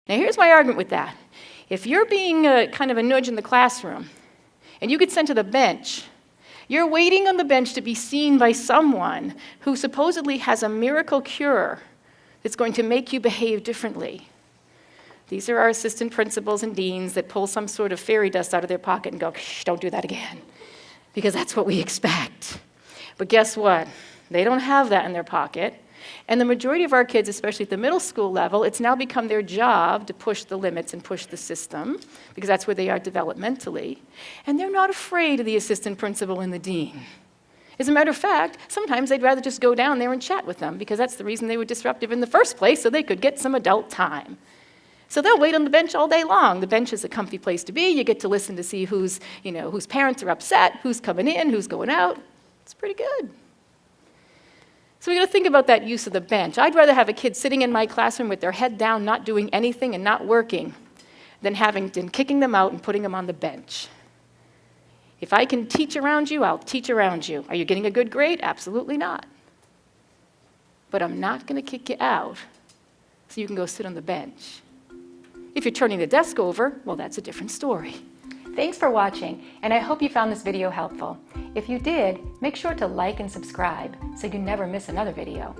Now here's my argument with that. If you're being kind of a nudge in the classroom, and you get sent to the bench, you're waiting on the bench to be seen by someone who supposedly has a miracle cure that's going to make you behave differently. These are our assistant principals and deans that pull some sort of fairy dust out of their pocket and go, shh, don't do that again, because that's what we expect. But guess what? They don't have that in their pocket. And the majority of our kids, especially at the middle school level, it's now become their job to push the limits and push the system, because that's where they are developmentally. And they're not afraid of the assistant principal and the dean. As a matter of fact, sometimes they'd rather just go down there and chat with them, because that's the reason they were disruptive in the first place, so they could get some adult time. So they'll wait on the bench all day long. The bench is a comfy place to be. You get to listen to see whose parents are upset, who's coming in, who's going out. It's pretty good. So we got to think about that use of the bench. I'd rather have a kid sitting in my classroom with their head down, not doing anything and not working, than kicking them out and putting them on the bench. If I can teach around you, I'll teach around you. Are you getting a good grade? Absolutely not. But I'm not going to kick you out so you can go sit on the bench. If you're turning the desk over, well, that's a different story. Thanks for watching, and I hope you found this video helpful. If you did, make sure to like and subscribe so you never miss another video.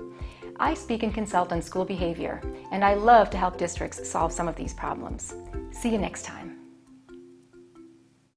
I speak and consult on school behavior, and I love to help districts solve some of these problems. See you next time.